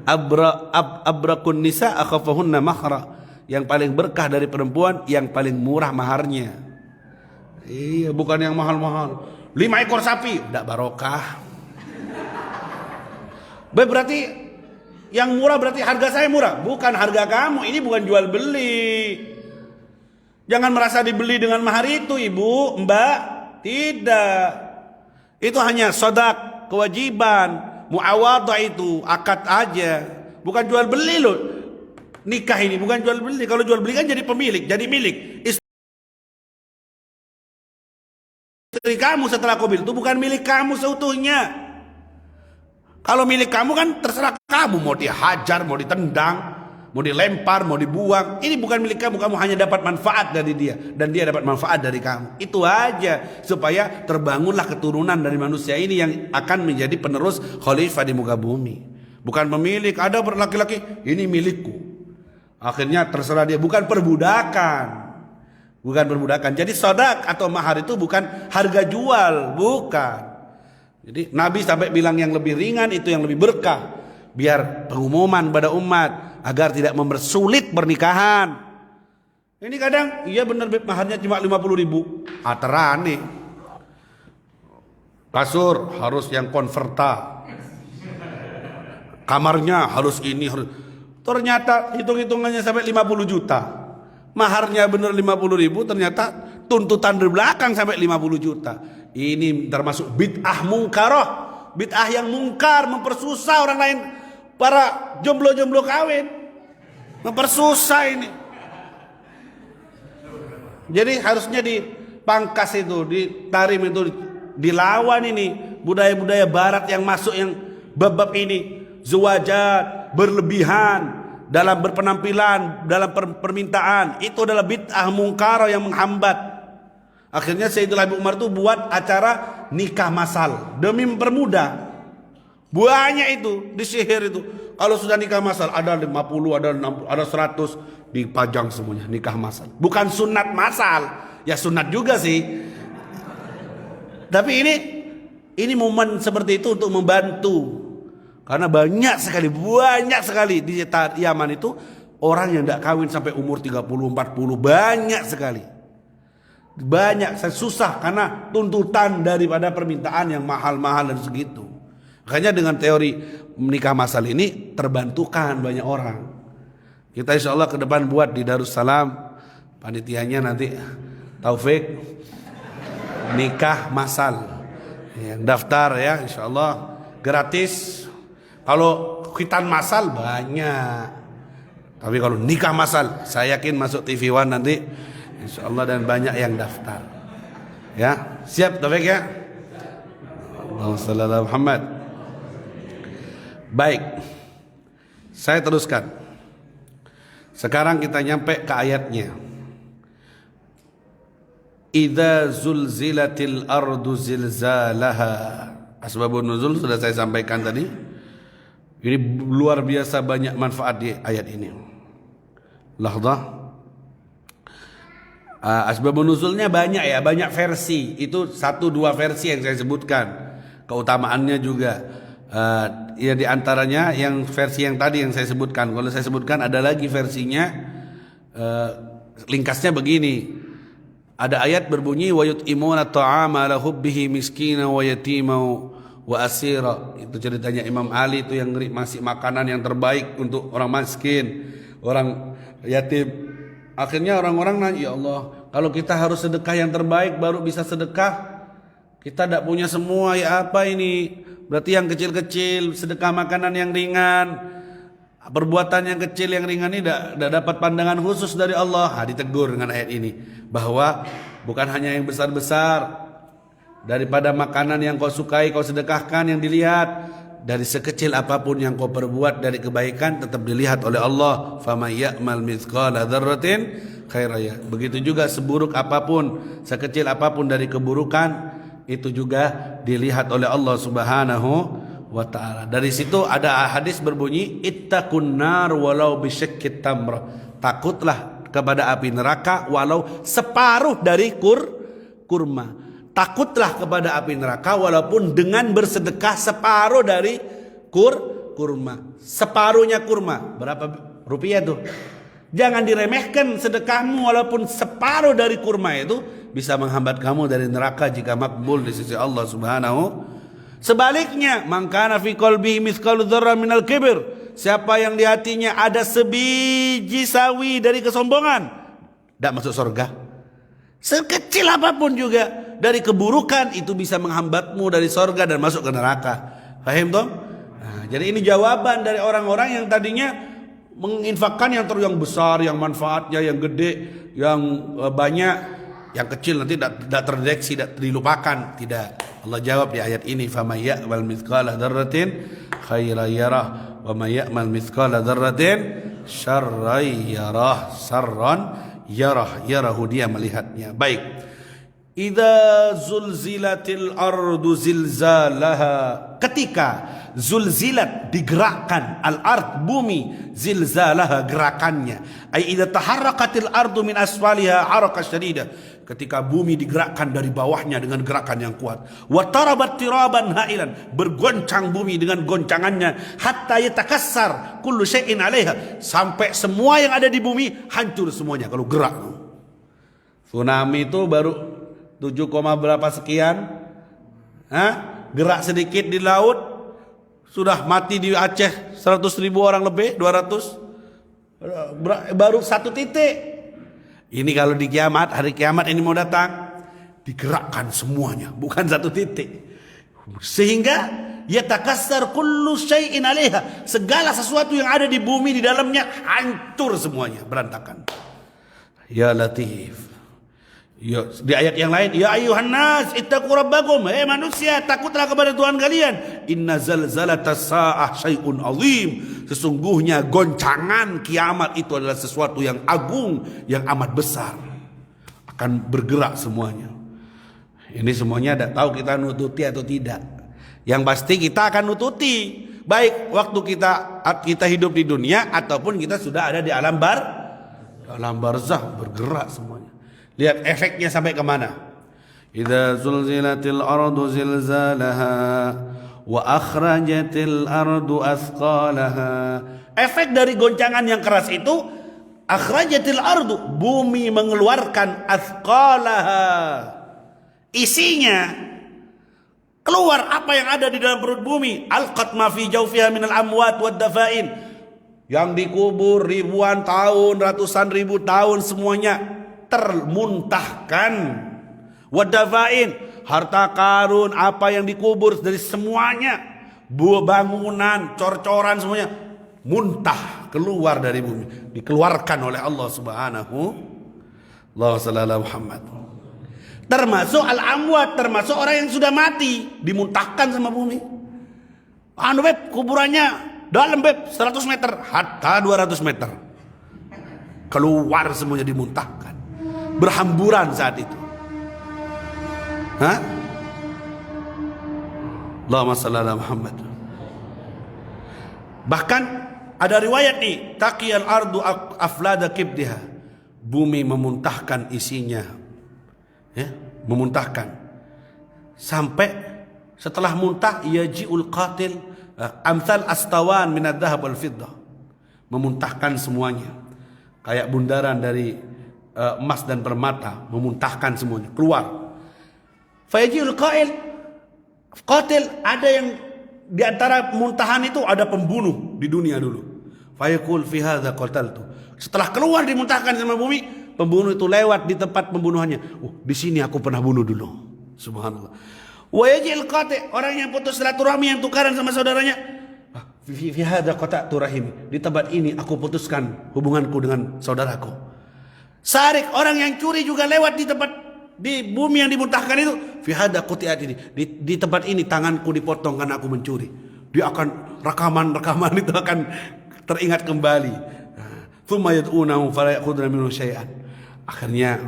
Abrakun nisa akhafahunna mahra. Yang paling berkah dari perempuan yang paling murah maharnya. Iya, bukan yang mahal-mahal. 5 ekor sapi, tidak barokah. Berarti yang murah berarti harga saya murah, bukan harga kamu. Ini bukan jual beli. Jangan merasa dibeli dengan mahar itu, Ibu, Mbak. Tidak. Itu hanya sodak, kewajiban, muawadah, itu akad aja. Bukan jual beli loh. Nikah ini bukan jual beli. Kalau jual beli kan jadi pemilik, jadi milik. Istri kamu setelah kau beli itu bukan milik kamu seutuhnya. Kalau milik kamu kan terserah kamu, mau dihajar, mau ditendang, mau dilempar, mau dibuang. Ini bukan milik kamu, kamu hanya dapat manfaat dari dia dan dia dapat manfaat dari kamu. Itu aja, supaya terbangunlah keturunan dari manusia ini yang akan menjadi penerus khalifah di muka bumi. Bukan pemilik, ada laki-laki, ini milikku. Akhirnya terserah dia, bukan perbudakan. Bukan perbudakan. Jadi sodak atau mahar itu bukan harga jual, bukan. Jadi Nabi sampai bilang yang lebih ringan itu yang lebih berkah, biar pengumuman pada umat agar tidak mempersulit pernikahan. Ini kadang iya benar, maharnya cuma 50.000. Terane. Kasur harus yang konverta. Kamarnya harus ini, harus. Ternyata hitung-hitungannya sampai 50 juta. Maharnya benar 50.000, ternyata tuntutan dari belakang sampai 50 juta. Ini termasuk bid'ah mungkaroh. Bid'ah yang mungkar, mempersusah orang lain, para jomblo-jomblo kawin. Mempersusah ini. Jadi harusnya dipangkas itu, ditarim itu, dilawan ini budaya-budaya barat yang masuk yang bab-bab ini. Zawajat, berlebihan dalam berpenampilan, dalam permintaan, itu adalah bid'ah mungkar yang menghambat. Akhirnya Sayyidul Habib Umar itu buat acara nikah masal demi mempermudah. Banyak itu di sihir itu. Kalau sudah nikah masal ada 50, ada 60, ada 100, dipajang semuanya nikah masal. Bukan sunat masal, ya sunat juga sih. Tapi ini momen seperti itu untuk membantu. Karena banyak sekali di Yaman itu orang yang tidak kawin sampai umur 30, 40, banyak sekali. Banyak, susah karena tuntutan daripada permintaan yang mahal-mahal dan segitu. Makanya dengan teori menikah masal ini terbantukan banyak orang. Kita insya Allah ke depan buat di Darussalam, panitianya nanti Taufik nikah masal. Yang daftar ya insya Allah gratis. Kalau khitan masal banyak, tapi kalau nikah masal saya yakin masuk TV One nanti insya Allah dan banyak yang daftar. Ya siap Taufik ya. Allahumma shalli ala Muhammad. Baik, saya teruskan. Sekarang kita nyampe ke ayatnya. Idza zulzilatil ardu zilzalaha. Asbabun nuzul sudah saya sampaikan tadi. Ini luar biasa banyak manfaat di ayat ini. Lahdah. Asbabun nuzulnya banyak ya, banyak versi. Itu 1-2 versi yang saya sebutkan. Keutamaannya juga. Ya di antaranya yang versi yang tadi yang saya sebutkan. Kalau saya sebutkan ada lagi versinya. Ringkasnya begini. Ada ayat berbunyi wa yut'imuna ta'ama ala hubbihi miskina wa yatima wa asira. Itu ceritanya Imam Ali itu yang masih makanan yang terbaik untuk orang miskin, orang yatim. Akhirnya orang-orang nanya, ya Allah, kalau kita harus sedekah yang terbaik baru bisa sedekah. Kita tidak punya semua, ya apa ini? Berarti yang kecil-kecil, sedekah makanan yang ringan, perbuatan yang kecil yang ringan ini tidak dapat pandangan khusus dari Allah. Ditegur dengan ayat ini bahwa Bukan hanya yang besar-besar. Daripada makanan yang kau sukai kau sedekahkan yang dilihat. Dari sekecil apapun yang kau perbuat dari kebaikan tetap dilihat oleh Allah. Faman ya'mal mithqala dzarratin khairan. Begitu juga seburuk apapun, sekecil apapun dari keburukan itu juga dilihat oleh Allah Subhanahu wa taala. Dari situ ada hadis berbunyi ittaqun nar walau bisyaqqit tamr. Takutlah kepada api neraka walau separuh dari kurma. Takutlah kepada api neraka walaupun dengan bersedekah separuh dari kurma. Separuhnya kurma. Berapa rupiah tuh? Jangan diremehkan sedekahmu walaupun separuh dari kurma itu bisa menghambat kamu dari neraka jika makbul di sisi Allah Subhanahu. Sebaliknya, man kana fi qalbihi mithqalu dzarratin minal kibr, siapa yang di hatinya ada sebiji sawi dari kesombongan, tidak masuk surga. Sekecil apapun juga dari keburukan itu bisa menghambatmu dari surga dan masuk ke neraka. Paham toh? Nah, jadi ini jawaban dari orang-orang yang tadinya menginfakkan yang besar, yang manfaatnya yang gede, yang banyak, yang kecil nanti tidak terdeteksi, tidak dilupakan. Tidak. Allah jawab di ayat ini, "Faman ya'mal mithqala dzarratin khairan yarah wa may ya'mal mithqala dzarratin syarran yarah." Sarran yarahu, dia melihatnya. Baik. Idza zulzilatil ardu zilzalaha, ketika zulzilat digerakkan, al-ard bumi, zilzalaha gerakannya, ai idza taharraqatil ardu min asfaliha haraka syadida, ketika bumi digerakkan dari bawahnya dengan gerakan yang kuat, wa tarabat tiraban hailan, bergoncang bumi dengan goncangannya, hatta yatakassar kullu syai'in 'alaiha, sampai semua yang ada di bumi hancur semuanya kalau gerak. Tsunami itu baru 7, berapa sekian, gerak sedikit di laut sudah mati di Aceh 100.000 orang lebih, 200, baru 1 titik. Ini kalau di kiamat, hari kiamat ini mau datang, digerakkan semuanya, bukan 1 titik, sehingga yatakassar kullu syai'in 'alaiha, segala sesuatu yang ada di bumi di dalamnya hancur semuanya, berantakan. Ya Latif. Ya, di ayat yang lain, ya ayuhan nas ittaqu rabbakum, manusia takutlah kepada Tuhan kalian. Inna zalzalatas saah syai'un azim, sesungguhnya goncangan kiamat itu adalah sesuatu yang agung, yang amat besar, akan bergerak semuanya. Ini semuanya tidak tahu kita nututi atau tidak. Yang pasti kita akan nututi, baik waktu kita hidup di dunia ataupun kita sudah ada di alam barzah, bergerak semuanya. Lihat efeknya sampai kemana. Idza zulzilatil ardu zilzalaha wa akhrajatil ardu athqalaha. Efek dari goncangan yang keras itu, akhrajatil ardu, bumi mengeluarkan athqalaha, isinya keluar apa yang ada di dalam perut bumi. Alqat ma fi jawfiha minal amwat wad dafain, yang dikubur ribuan tahun, ratusan ribu tahun, semuanya termuntahkan. Wadafain, harta karun, apa yang dikubur dari semuanya, bangunan, cor-coran, semuanya muntah keluar dari bumi, dikeluarkan oleh Allah Subhanahu. Allahumma shalli ala Muhammad. Termasuk al-amwat, termasuk orang yang sudah mati, dimuntahkan sama bumi. Beb, kuburannya dalam beb 100 meter, hatta 200 meter, keluar semuanya, dimuntahkan, berhamburan saat itu. Allahumma shalli ala Muhammad. Bahkan ada riwayat nih, taqiyal ardu aflada kibdiha, bumi memuntahkan isinya, memuntahkan sampai setelah muntah yaji'ul qatil amsal astawan minad dhahab wal fiddah, memuntahkan semuanya kayak bundaran dari emas dan permata, memuntahkan semuanya keluar. Fayaji'ul qatil, ada yang di antara muntahan itu ada pembunuh di dunia dulu. Fayaqul fi hadza qataltu, setelah keluar dimuntahkan sama bumi, pembunuh itu lewat di tempat pembunuhannya. Di sini aku pernah bunuh dulu. Subhanallah. Wa yajil qati', orang yang putus silaturahmi, yang tukaran sama saudaranya. Fi hadza qata'tu rahimi, di tempat ini aku putuskan hubunganku dengan saudaraku. Sarik, orang yang curi juga lewat di tempat di bumi yang dimuntahkan itu, fi hadza quti'at ini, di tempat ini tanganku dipotong karena aku mencuri. Dia akan rekaman itu akan teringat kembali. Tsumma yad'unahu fala ya'khuduna minhu syai'an. Akhirnya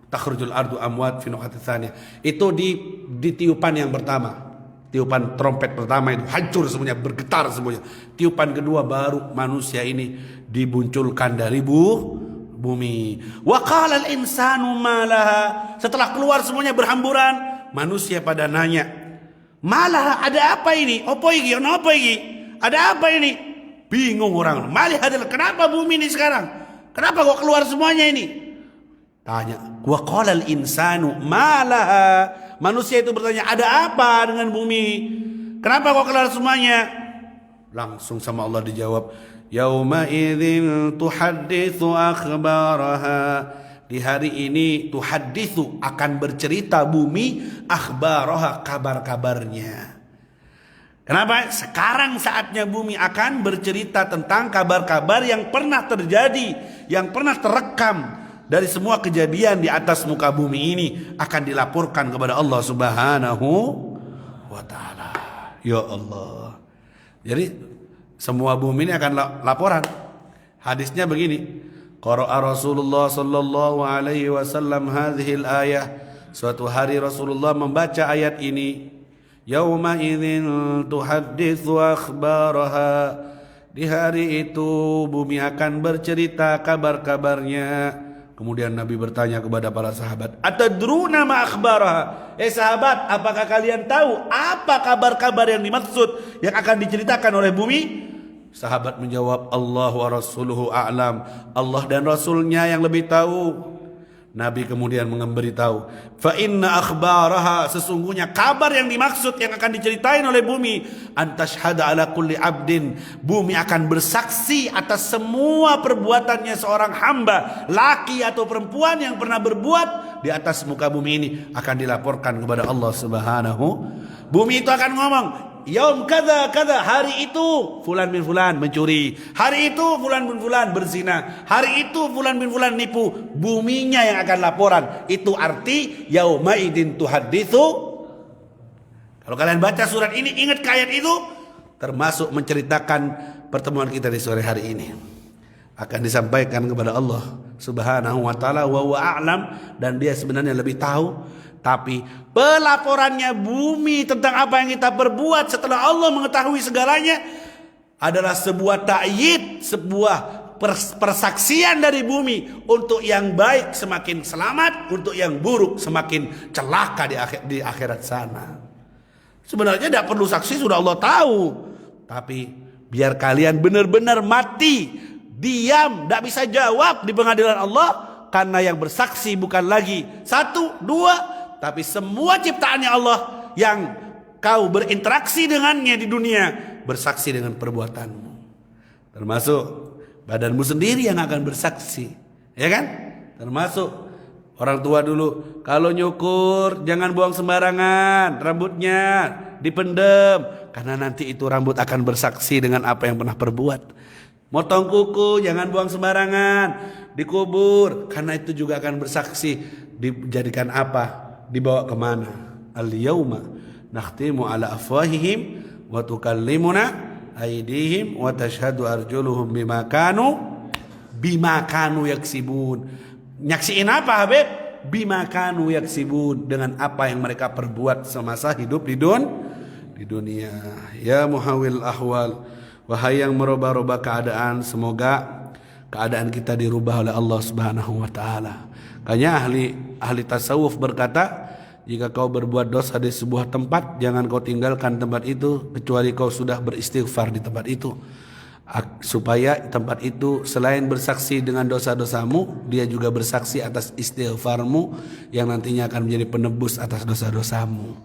takhrujul ardu amwat fi nuqatis tsaniyah. Itu di tiupan yang pertama. Tiupan trompet pertama itu hancur semuanya, bergetar semuanya. Tiupan kedua baru manusia ini dimunculkan dari bumi. Wa qala al-insanu ma laha. Setelah keluar semuanya berhamburan, manusia pada nanya, "Malah ada apa ini? Opo iki? Ono apa iki? Ada apa ini?" Bingung orang. Malih adalah kenapa bumi ini sekarang? Kenapa kok keluar semuanya ini? Tanya. Wa qala al-insanu ma laha. Manusia itu bertanya, ada apa dengan bumi? Kenapa kok keluar semuanya? Langsung sama Allah dijawab, yauma idzin tuhadditsu akhbaraha. Di hari ini tuhadditsu akan bercerita bumi akhbaraha, kabar-kabarnya. Kenapa? Sekarang saatnya bumi akan bercerita tentang kabar-kabar yang pernah terjadi, yang pernah terekam. Dari semua kejadian di atas muka bumi ini akan dilaporkan kepada Allah Subhanahu wa taala. Ya Allah. Jadi semua bumi ini akan laporan. Hadisnya begini. Qara'a Rasulullah sallallahu alaihi wasallam hadhil ayah. Suatu hari Rasulullah membaca ayat ini. Yauma idzin tuhadditsu akhbaraha. Di hari itu bumi akan bercerita kabar-kabarnya. Kemudian Nabi bertanya kepada para sahabat, "Atadruna ma akhbaraha?" Sahabat, apakah kalian tahu apa kabar-kabar yang dimaksud yang akan diceritakan oleh bumi? Sahabat menjawab, "Allah wa rasuluhu a'lam." Allah dan Rasulnya yang lebih tahu. Nabi kemudian memberitahu, "Fa inna akhbaraha," sesungguhnya kabar yang dimaksud yang akan diceritain oleh bumi, "antashhada ala kulli abdin." Bumi akan bersaksi atas semua perbuatannya seorang hamba, laki atau perempuan yang pernah berbuat di atas muka bumi ini akan dilaporkan kepada Allah Subhanahu. Bumi itu akan ngomong, yaum kada kada, hari itu fulan bin fulan mencuri, hari itu fulan bin fulan berzina, hari itu fulan bin fulan nipu. Buminya yang akan laporan. Itu arti yauma idin tuhadditsu. Kalau kalian baca surat ini, ingat ke ayat itu, termasuk menceritakan pertemuan kita di sore hari ini. Akan disampaikan kepada Allah Subhanahu wa taala, wa huwa a'lam, dan dia sebenarnya lebih tahu. Tapi pelaporannya bumi tentang apa yang kita perbuat setelah Allah mengetahui segalanya adalah sebuah ta'yid, sebuah persaksian dari bumi. Untuk yang baik semakin selamat, untuk yang buruk semakin celaka di akhirat sana. Sebenarnya tidak perlu saksi, sudah Allah tahu. Tapi biar kalian benar-benar mati, diam, tidak bisa jawab di pengadilan Allah. Karena yang bersaksi bukan lagi satu, dua, tapi semua ciptaannya Allah yang kau berinteraksi dengannya di dunia, bersaksi dengan perbuatanmu. Termasuk badanmu sendiri yang akan bersaksi, ya kan? Termasuk orang tua dulu, kalau nyukur jangan buang sembarangan, rambutnya dipendem, karena nanti itu rambut akan bersaksi dengan apa yang pernah perbuat. Motong kuku jangan buang sembarangan, dikubur, karena itu juga akan bersaksi. Dijadikan apa? Dibawa kemana? Al-yawma nakhtimu ala afwahihim wa tukallimuna aydihim wa tashhadu arjuluhum bima kanu yaksibun. Nyaksiin apa, Habib? Bima kanu yaksibun, dengan apa yang mereka perbuat semasa hidup di dunia. Ya muhawil ahwal, wahai yang merubah-rubah keadaan, semoga keadaan kita dirubah oleh Allah Subhanahu wa taala. Makanya ahli tasawuf berkata, jika kau berbuat dosa di sebuah tempat, jangan kau tinggalkan tempat itu kecuali kau sudah beristighfar di tempat itu, supaya tempat itu selain bersaksi dengan dosa-dosamu, dia juga bersaksi atas istighfarmu yang nantinya akan menjadi penebus atas dosa-dosamu.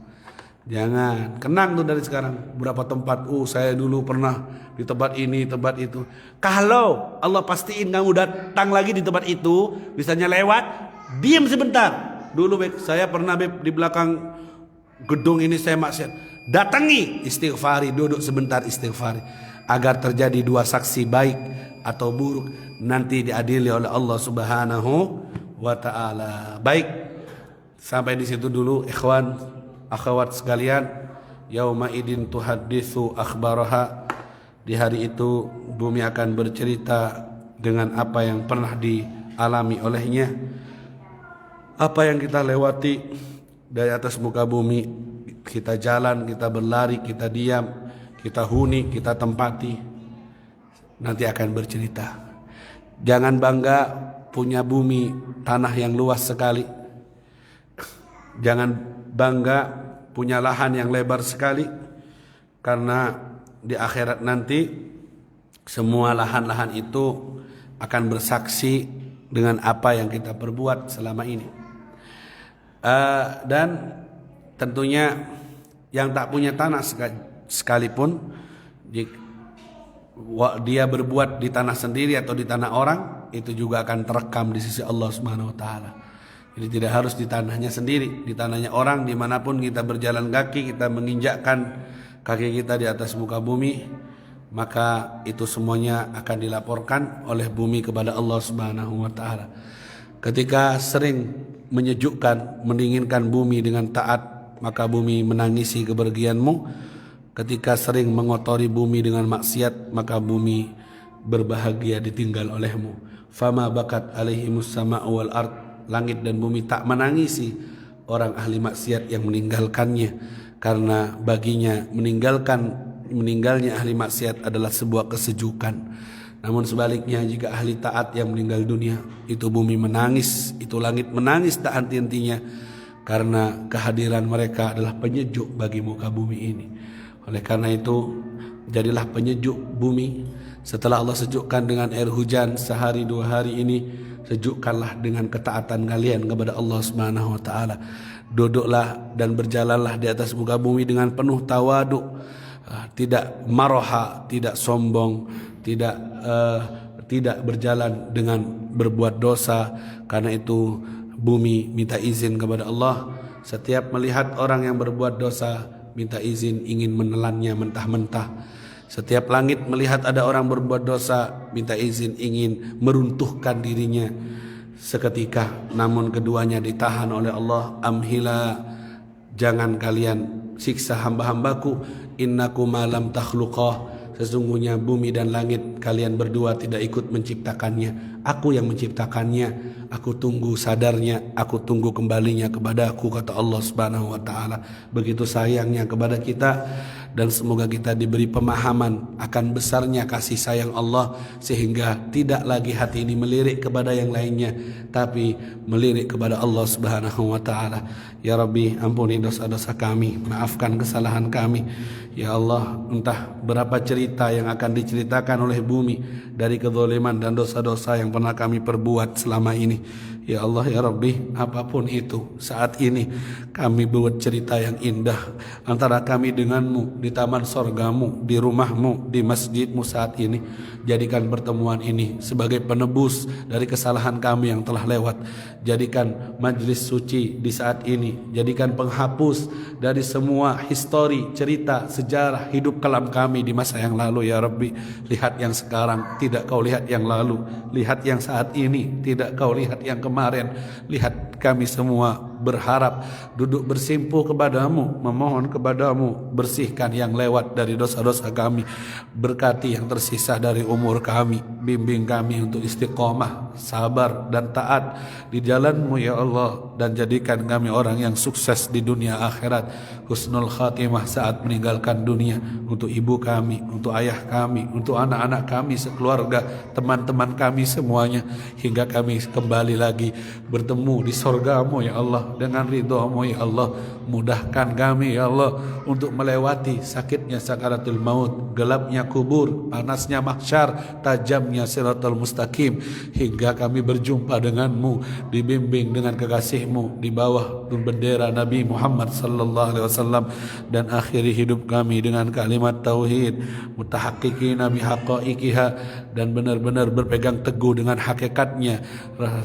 Jangan kenang tuh dari sekarang berapa tempat, saya dulu pernah di tempat ini, tempat itu. Kalau Allah pastiin kamu datang lagi di tempat itu, misalnya lewat, diam sebentar. Dulu saya pernah di belakang gedung ini saya maksiat. Datangi, istighfari, duduk sebentar istighfari, agar terjadi dua saksi baik atau buruk nanti diadili oleh Allah Subhanahu wa taala. Baik. Sampai di situ dulu ikhwan, akhwat sekalian. Yauma idin tuhaditsu akhbaraha. Di hari itu bumi akan bercerita dengan apa yang pernah dialami olehnya, apa yang kita lewati dari atas muka bumi. Kita jalan, kita berlari, kita diam, kita huni, kita tempati, nanti akan bercerita. Jangan bangga punya bumi tanah yang luas sekali. Jangan bangga punya lahan yang lebar sekali, karena di akhirat nanti semua lahan-lahan itu akan bersaksi dengan apa yang kita perbuat selama ini. Dan tentunya yang tak punya tanah sekalipun, dia berbuat di tanah sendiri atau di tanah orang, itu juga akan terekam di sisi Allah Subhanahu wa taala. Jadi tidak harus di tanahnya sendiri, di tanahnya orang. Dimanapun kita berjalan kaki, kita menginjakkan kaki kita di atas muka bumi, maka itu semuanya akan dilaporkan oleh bumi kepada Allah Subhanahu wa taala. Ketika sering menyejukkan, mendinginkan bumi dengan taat, maka bumi menangisi kepergianmu. Ketika sering mengotori bumi dengan maksiat, maka bumi berbahagia ditinggal olehmu. Fama bakat alaihimus sama'u wal ard. Langit dan bumi tak menangisi orang ahli maksiat yang meninggalkannya, karena baginya meninggalnya ahli maksiat adalah sebuah kesejukan. Namun sebaliknya, jika ahli taat yang meninggal dunia, itu bumi menangis, itu langit menangis tak henti-hentinya, karena kehadiran mereka adalah penyejuk bagi muka bumi ini. Oleh karena itu, jadilah penyejuk bumi. Setelah Allah sejukkan dengan air hujan sehari 2 hari ini, sejukkanlah dengan ketaatan kalian kepada Allah Subhanahu wa taala. Duduklah dan berjalanlah di atas muka bumi dengan penuh tawaduk, tidak maroha, tidak sombong, tidak berjalan dengan berbuat dosa. Karena itu bumi minta izin kepada Allah. Setiap melihat orang yang berbuat dosa, minta izin ingin menelannya mentah-mentah. Setiap langit melihat ada orang berbuat dosa, minta izin ingin meruntuhkan dirinya seketika. Namun keduanya ditahan oleh Allah. Amhila, jangan kalian siksa hamba-hambaku. Innakum lam takhluqah. Sesungguhnya bumi dan langit kalian berdua tidak ikut menciptakannya. Aku yang menciptakannya. Aku tunggu sadarnya, aku tunggu kembalinya kepada aku, kata Allah Subhanahu wa taala. Begitu sayangnya kepada kita, dan semoga kita diberi pemahaman akan besarnya kasih sayang Allah, sehingga tidak lagi hati ini melirik kepada yang lainnya, tapi melirik kepada Allah Subhanahu wa taala. Ya Rabbi, ampuni dosa-dosa kami, maafkan kesalahan kami. Ya Allah, entah berapa cerita yang akan diceritakan oleh bumi dari kezaliman dan dosa-dosa yang pernah kami perbuat selama ini. Ya Allah, ya Rabbi, apapun itu, saat ini kami buat cerita yang indah antara kami denganmu di taman sorgamu, di rumahmu, di masjidmu saat ini. Jadikan pertemuan ini sebagai penebus dari kesalahan kami yang telah lewat. Jadikan majlis suci di saat ini, jadikan penghapus dari semua histori, cerita, sejarah hidup kelam kami di masa yang lalu. Ya Rabbi, lihat yang sekarang, tidak kau lihat yang lalu. Lihat yang saat ini, tidak kau lihat yang kemarin. Lihat kami semua berharap, duduk bersimpuh kepadamu, memohon kepadamu, bersihkan yang lewat dari dosa-dosa kami, berkati yang tersisa dari umur kami, bimbing kami untuk istiqomah, sabar dan taat di jalanmu ya Allah, dan jadikan kami orang yang sukses di dunia akhirat, husnul khatimah saat meninggalkan dunia, untuk ibu kami, untuk ayah kami, untuk anak-anak kami sekeluarga, teman-teman kami semuanya, hingga kami kembali lagi bertemu di sorgamu ya Allah, dengan ridhamu ya Allah. Mudahkan kami ya Allah untuk melewati sakitnya sakaratul maut, gelapnya kubur, panasnya mahsyar, tajamnya siratal mustaqim, hingga kami berjumpa denganmu, dibimbing dengan kekasihmu di bawah bendera Nabi Muhammad sallallahu alaihi wasallam, dan akhiri hidup kami dengan kalimat tauhid, mutahaqqiqina bihaqaiqiha, dan benar-benar berpegang teguh dengan hakikatnya,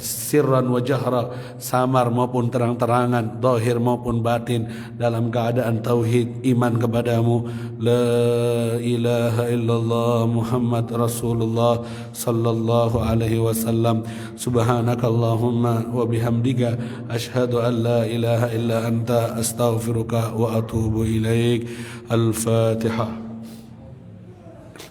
sirran wa jahra, samar maupun terang-terangan, zahir maupun batin, dalam keadaan tauhid, iman kepadamu. La ilaha illallah Muhammad Rasulullah sallallahu alaihi wasallam. Subhanakallahumma wa bihamdika asyhadu an la ilaha illa anta astaghfiruka wa atubu ilaik. Al-Fatihah.